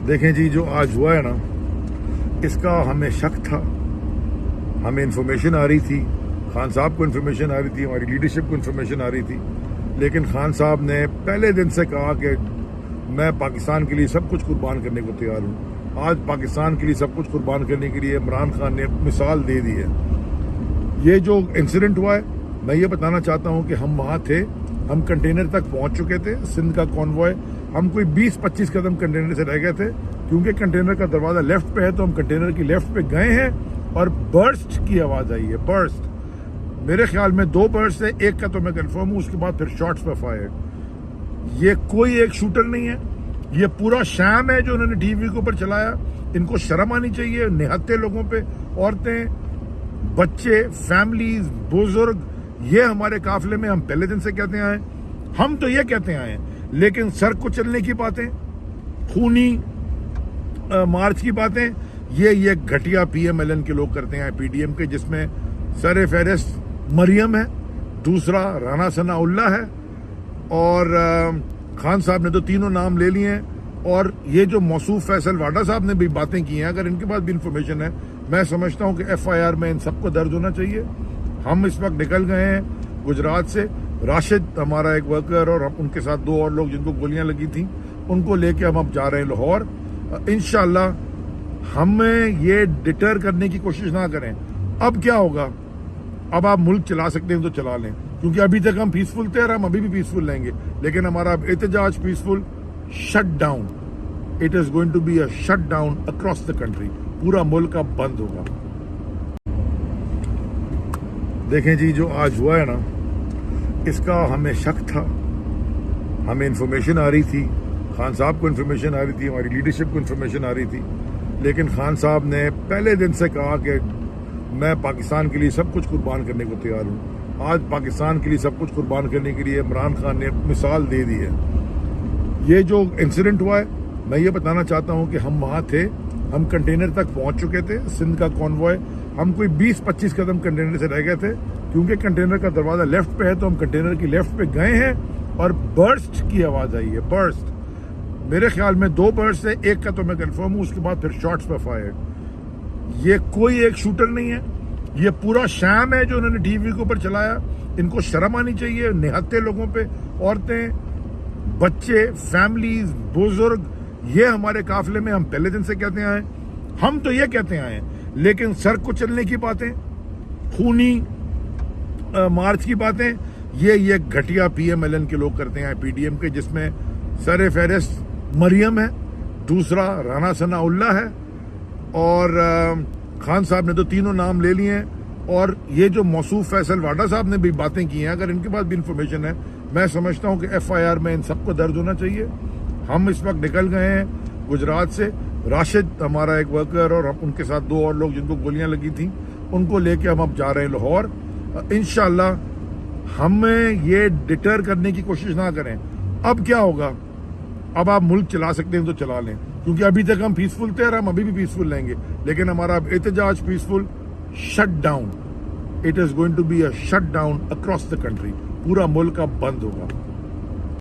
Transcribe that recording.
देखें जी, जो आज हुआ है ना, इसका हमें शक था। हमें इन्फॉर्मेशन आ रही थी, खान साहब को इन्फॉर्मेशन आ रही थी, हमारी लीडरशिप को इन्फॉर्मेशन आ रही थी, लेकिन खान साहब ने पहले दिन से कहा कि मैं पाकिस्तान के लिए सब कुछ कुर्बान करने को तैयार हूँ। आज पाकिस्तान के लिए सब कुछ कुर्बान करने के लिए इमरान खान ने मिसाल दे दी है। ये जो इंसिडेंट हुआ है, मैं ये बताना चाहता हूँ कि हम वहाँ थे, हम कंटेनर तक पहुँच चुके थे, सिंध का कॉन्वॉय। हम कोई 20-25 कदम कंटेनर से रह गए थे, क्योंकि कंटेनर का दरवाज़ा लेफ्ट पे है, तो हम कंटेनर की लेफ्ट पे गए हैं और बर्स्ट की आवाज़ आई है। बर्स्ट, मेरे ख्याल में 2 बर्स्ट है, एक का तो मैं कंफर्म हूँ, उसके बाद फिर शॉट्स पे फायर। ये कोई एक शूटर नहीं है, ये पूरा शैम है जो उन्होंने टीवी के ऊपर चलाया। इनको शर्म आनी चाहिए। निहत्ते लोगों पे, औरतें, बच्चे, फैमिलीज, बुजुर्ग, ये हमारे काफिले में हम पहले दिन से कहते आए। हम तो ये कहते आए हैं, लेकिन सर को चलने की बातें, खूनी मार्च की बातें, ये घटिया पीएमएलएन के लोग करते हैं, पीडीएम के, जिसमें सर फहरिस्त मरियम है, दूसरा राना सनाउल्लाह है, और खान साहब ने तो तीनों नाम ले लिए हैं। और ये जो मौसूफ फैसल वाडा साहब ने भी बातें की हैं, अगर इनके पास भी इंफॉर्मेशन है, मैं समझता हूं कि एफआईआर में इन सबको दर्ज होना चाहिए। हम इस वक्त निकल गए हैं गुजरात से। राशिद हमारा एक वर्कर और उनके साथ 2 और लोग जिनको गोलियां लगी थी, उनको लेके हम अब जा रहे हैं लाहौर। इंशाल्लाह हमें ये डिटर करने की कोशिश ना करें। अब क्या होगा, अब आप मुल्क चला सकते हैं तो चला लें, क्योंकि अभी तक हम पीसफुल थे और हम अभी भी पीसफुल रहेंगे, लेकिन हमारा एहतजाज peaceful shutdown. It is going to be a shutdown across the country. पूरा मुल्क अब बंद होगा। देखें जी, जो आज हुआ है ना, इसका हमें शक था। हमें इन्फॉर्मेशन आ रही थी, खान साहब को इन्फॉर्मेशन आ रही थी, हमारी लीडरशिप को इन्फॉर्मेशन आ रही थी, लेकिन खान साहब ने पहले दिन से कहा कि मैं पाकिस्तान के लिए सब कुछ कुर्बान करने को तैयार हूँ। आज पाकिस्तान के लिए सब कुछ कुर्बान करने के लिए इमरान खान ने मिसाल दे दी है। ये जो इंसिडेंट हुआ है, मैं ये बताना चाहता हूँ कि हम वहाँ थे, हम कंटेनर तक पहुँच चुके थे, सिंध का कॉन्वॉय। हम कोई 20-25 कदम कंटेनर से रह गए थे, क्योंकि कंटेनर का दरवाज़ा लेफ्ट पे है, तो हम कंटेनर की लेफ्ट पे गए हैं और बर्स्ट की आवाज़ आई है। बर्स्ट, मेरे ख्याल में 2 बर्स्ट है, एक का तो मैं कंफर्म हूँ, उसके बाद फिर शॉट्स पे फायर। ये कोई एक शूटर नहीं है, ये पूरा शैम है जो उन्होंने टीवी के ऊपर चलाया। इनको शर्म आनी चाहिए। निहत्ते लोगों पे, औरतें, बच्चे, फैमिलीज, बुजुर्ग, ये हमारे काफिले में हम पहले दिन से कहते आए। हम तो ये कहते आए हैं, लेकिन सर को चलने की बातें, खूनी मार्च की बातें, ये घटिया पीएमएलएन के लोग करते हैं, पीडीएम के, जिसमें सर फहरिस्त मरियम है, दूसरा राना सनाउल्लाह है, और खान साहब ने तो तीनों नाम ले लिए हैं। और ये जो मौसूफ फैसल वाडा साहब ने भी बातें की हैं, अगर इनके पास भी इंफॉर्मेशन है, मैं समझता हूं कि एफआईआर में इन सबको दर्ज होना चाहिए। हम इस वक्त निकल गए हैं गुजरात से। राशिद हमारा एक वर्कर और उनके साथ 2 और लोग जिनको गोलियां लगी थी, उनको लेके हम अब जा रहे हैं लाहौर। इंशाल्लाह हमें ये डिटर करने की कोशिश ना करें। अब क्या होगा, अब आप मुल्क चला सकते हैं तो चला लें, क्योंकि अभी तक हम पीसफुल थे और हम अभी भी पीसफुल रहेंगे, लेकिन हमारा एहतजाज peaceful shutdown. It is going to be a shutdown across the country. पूरा मुल्क अब बंद होगा।